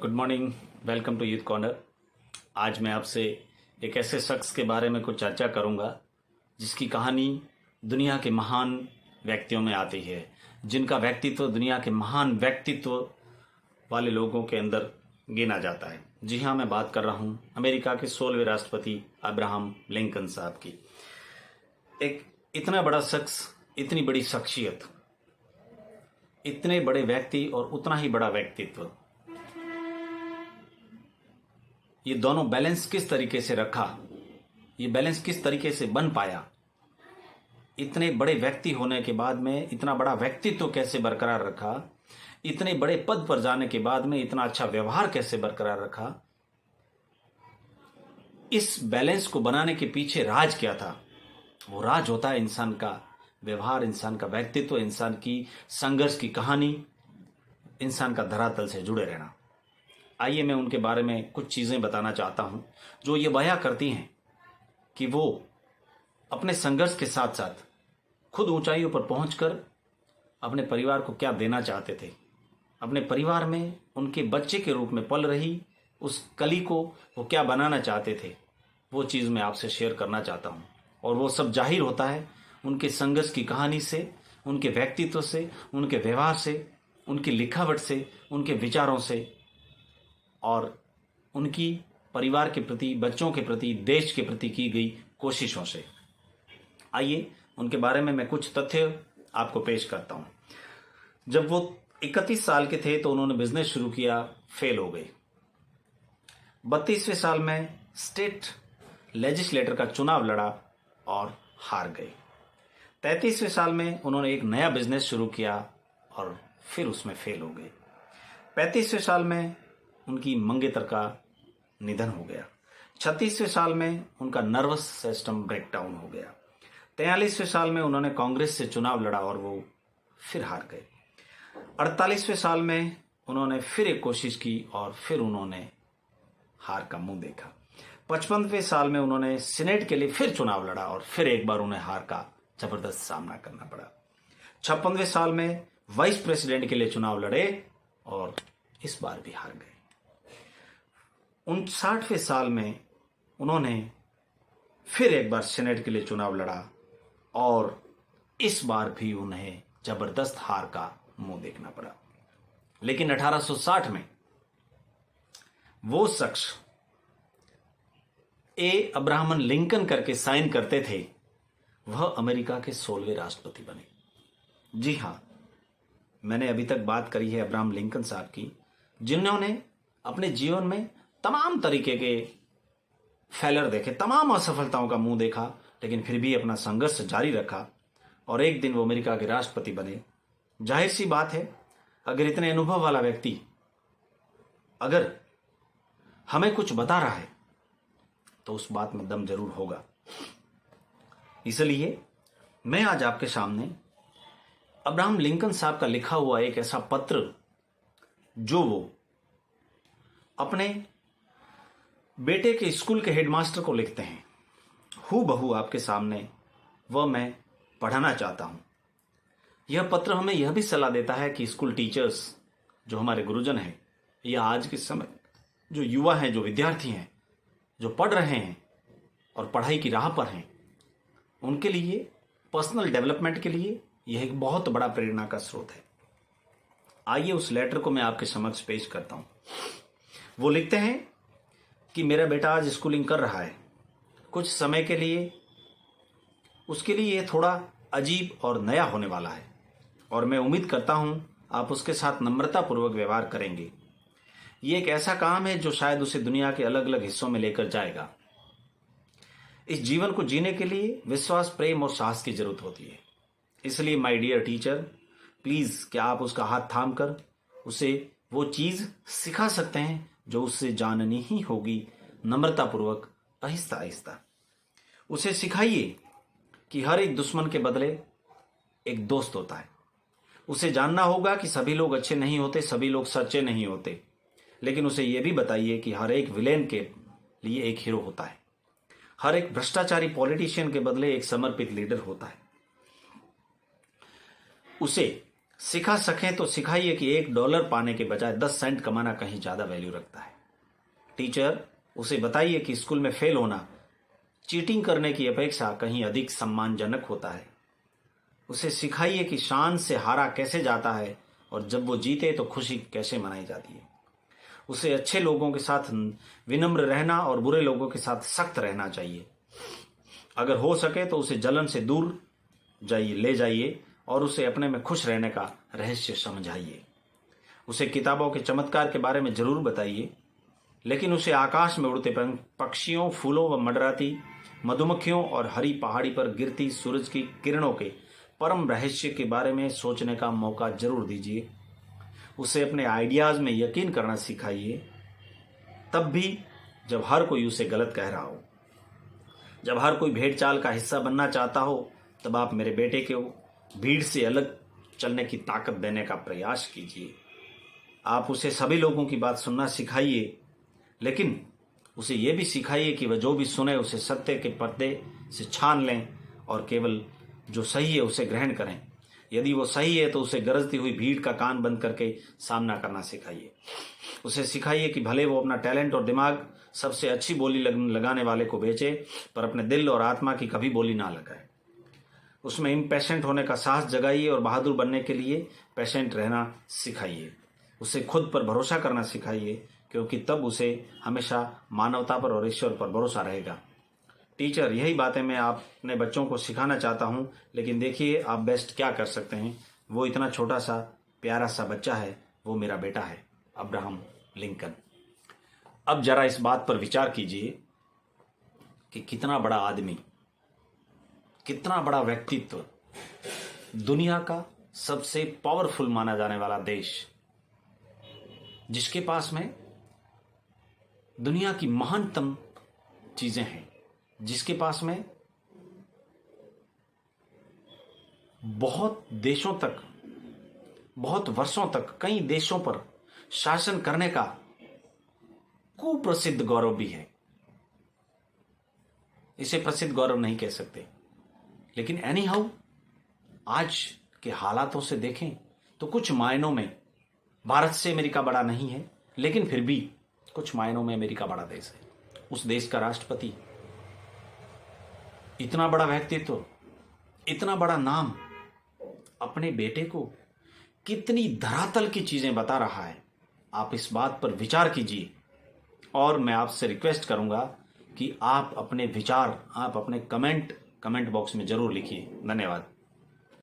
Good morning. Welcome to youth corner. आज मैं आपसे एक ऐसे शख्स के बारे में कुछ चर्चा करूंगा जिसकी कहानी दुनिया के महान व्यक्तियों में आती है, जिनका व्यक्तित्व दुनिया के महान व्यक्तित्व वाले लोगों के अंदर गिना जाता है। जी हाँ, मैं बात कर रहा हूँ अमेरिका के 16वें राष्ट्रपति अब्राहम लिंकन साहब की। एक इतना बड़ा शख्स, इतनी बड़ी शख्सियत, इतने बड़े व्यक्ति और उतना ही बड़ा व्यक्तित्व, ये दोनों बैलेंस किस तरीके से रखा, ये बैलेंस किस तरीके से बन पाया, इतने बड़े व्यक्ति होने के बाद में इतना बड़ा व्यक्तित्व कैसे बरकरार रखा, इतने बड़े पद पर जाने के बाद में इतना अच्छा व्यवहार कैसे बरकरार रखा, इस बैलेंस को बनाने के पीछे राज क्या था। वो राज होता है इंसान का व्यवहार, इंसान का व्यक्तित्व, इंसान की संघर्ष की कहानी, इंसान का धरातल से जुड़े रहना। आइए मैं उनके बारे में कुछ चीज़ें बताना चाहता हूं जो ये बयां करती हैं कि वो अपने संघर्ष के साथ साथ खुद ऊंचाइयों पर पहुंचकर अपने परिवार को क्या देना चाहते थे। अपने परिवार में उनके बच्चे के रूप में पल रही उस कली को वो क्या बनाना चाहते थे, वो चीज़ मैं आपसे शेयर करना चाहता हूं। और वो सब जाहिर होता है उनके संघर्ष की कहानी से, उनके व्यक्तित्व से, उनके व्यवहार से, उनकी लिखावट से, उनके विचारों से और उनकी परिवार के प्रति, बच्चों के प्रति, देश के प्रति की गई कोशिशों से। आइए उनके बारे में मैं कुछ तथ्य आपको पेश करता हूं। जब वो 31 साल के थे तो उन्होंने बिजनेस शुरू किया, फेल हो गए। 32वें साल में स्टेट लेजिस्लेटर का चुनाव लड़ा और हार गए। 33वें साल में उन्होंने एक नया बिजनेस शुरू किया और फिर उसमें फेल हो गए। 35वें साल में उनकी मंगेतर का निधन हो गया। 36वें साल में उनका नर्वस सिस्टम ब्रेकडाउन हो गया। 43वें साल में उन्होंने कांग्रेस से चुनाव लड़ा और वो फिर हार गए। 48वें साल में उन्होंने फिर एक कोशिश की और फिर उन्होंने हार का मुंह देखा। 55वें साल में उन्होंने सीनेट के लिए फिर चुनाव लड़ा और फिर एक बार उन्हें हार का जबरदस्त सामना करना पड़ा। 56वें साल में वाइस प्रेसिडेंट के लिए चुनाव लड़े और इस बार भी हार गए। 59वें साल में उन्होंने फिर एक बार सीनेट के लिए चुनाव लड़ा और इस बार भी उन्हें जबरदस्त हार का मुंह देखना पड़ा। लेकिन 1860 में वो शख्स अब्राहम लिंकन करके साइन करते थे, वह अमेरिका के 16वें राष्ट्रपति बने। जी हां, मैंने अभी तक बात करी है अब्राहम लिंकन साहब की, जिन्होंने अपने जीवन में तमाम तरीके के फेलर देखे, तमाम असफलताओं का मुंह देखा, लेकिन फिर भी अपना संघर्ष जारी रखा और एक दिन वो अमेरिका के राष्ट्रपति बने। जाहिर सी बात है, अगर इतने अनुभव वाला व्यक्ति अगर हमें कुछ बता रहा है तो उस बात में दम जरूर होगा। इसलिए मैं आज आपके सामने अब्राहम लिंकन साहब का लिखा हुआ एक ऐसा पत्र जो वो अपने बेटे के स्कूल के हेडमास्टर को लिखते हैं, हूबहू आपके सामने वह मैं पढ़ाना चाहता हूं। यह पत्र हमें यह भी सलाह देता है कि स्कूल टीचर्स, जो हमारे गुरुजन हैं, या आज के समय जो युवा हैं, जो विद्यार्थी हैं, जो पढ़ रहे हैं और पढ़ाई की राह पर हैं, उनके लिए पर्सनल डेवलपमेंट के लिए यह एक बहुत बड़ा प्रेरणा का स्रोत है। आइए उस लेटर को मैं आपके समक्ष पेश करता हूं। वो लिखते हैं कि मेरा बेटा आज स्कूलिंग कर रहा है। कुछ समय के लिए उसके लिए ये थोड़ा अजीब और नया होने वाला है और मैं उम्मीद करता हूं आप उसके साथ नम्रतापूर्वक व्यवहार करेंगे। ये एक ऐसा काम है जो शायद उसे दुनिया के अलग अलग हिस्सों में लेकर जाएगा। इस जीवन को जीने के लिए विश्वास, प्रेम और साहस की जरूरत होती है। इसलिए माय डियर टीचर, प्लीज क्या आप उसका हाथ थाम कर उसे वो चीज सिखा सकते हैं जो उससे जाननी ही होगी, नम्रतापूर्वक, आहिस्ता आहिस्ता। उसे सिखाइए कि हर एक दुश्मन के बदले एक दोस्त होता है। उसे जानना होगा कि सभी लोग अच्छे नहीं होते, सभी लोग सच्चे नहीं होते, लेकिन उसे यह भी बताइए कि हर एक विलेन के लिए एक हीरो होता है। हर एक भ्रष्टाचारी पॉलिटिशियन के बदले एक समर्पित लीडर होता है। उसे सिखा सकें तो सिखाइए कि $1 पाने के बजाय 10 सेंट कमाना कहीं ज्यादा वैल्यू रखता है। टीचर, उसे बताइए कि स्कूल में फेल होना चीटिंग करने की अपेक्षा कहीं अधिक सम्मानजनक होता है। उसे सिखाइए कि शान से हारा कैसे जाता है और जब वो जीते तो खुशी कैसे मनाई जाती है। उसे अच्छे लोगों के साथ विनम्र रहना और बुरे लोगों के साथ सख्त रहना चाहिए। अगर हो सके तो उसे जलन से दूर ले जाइए और उसे अपने में खुश रहने का रहस्य समझाइए। उसे किताबों के चमत्कार के बारे में जरूर बताइए, लेकिन उसे आकाश में उड़ते पक्षियों, फूलों व मंडराती मधुमक्खियों और हरी पहाड़ी पर गिरती सूरज की किरणों के परम रहस्य के बारे में सोचने का मौका जरूर दीजिए। उसे अपने आइडियाज में यकीन करना सिखाइए, तब भी जब हर कोई उसे गलत कह रहा हो। जब हर कोई भेड़ चाल का हिस्सा बनना चाहता हो, तब आप मेरे बेटे को भीड़ से अलग चलने की ताकत देने का प्रयास कीजिए। आप उसे सभी लोगों की बात सुनना सिखाइए, लेकिन उसे यह भी सिखाइए कि वह जो भी सुने उसे सत्य के पर्दे से छान लें और केवल जो सही है उसे ग्रहण करें। यदि वो सही है तो उसे गरजती हुई भीड़ का कान बंद करके सामना करना सिखाइए। उसे सिखाइए कि भले वो अपना टैलेंट और दिमाग सबसे अच्छी बोली लगाने वाले को बेचे, पर अपने दिल और आत्मा की कभी बोली ना लगाए। उसमें इम्पेशेंट होने का साहस जगाइए और बहादुर बनने के लिए पेशेंट रहना सिखाइए। उसे खुद पर भरोसा करना सिखाइए, क्योंकि तब उसे हमेशा मानवता पर और ईश्वर पर भरोसा रहेगा। टीचर, यही बातें मैं अपने बच्चों को सिखाना चाहता हूं, लेकिन देखिए आप बेस्ट क्या कर सकते हैं। वो इतना छोटा सा प्यारा सा बच्चा है, वो मेरा बेटा है, अब्राहम लिंकन। अब जरा इस बात पर विचार कीजिए कि कितना बड़ा आदमी, कितना बड़ा व्यक्तित्व, दुनिया का सबसे पावरफुल माना जाने वाला देश, जिसके पास में दुनिया की महानतम चीजें हैं, जिसके पास में बहुत देशों तक, बहुत वर्षों तक कई देशों पर शासन करने का कुप्रसिद्ध गौरव भी है। इसे प्रसिद्ध गौरव नहीं कह सकते, लेकिन एनी हाउ आज के हालातों से देखें तो कुछ मायनों में भारत से अमेरिका बड़ा नहीं है, लेकिन फिर भी कुछ मायनों में अमेरिका बड़ा देश है। उस देश का राष्ट्रपति, इतना बड़ा व्यक्तित्व, इतना बड़ा नाम, अपने बेटे को कितनी धरातल की चीजें बता रहा है। आप इस बात पर विचार कीजिए और मैं आपसे रिक्वेस्ट करूंगा कि आप अपने विचार, आप अपने कमेंट बॉक्स में जरूर लिखिए। धन्यवाद।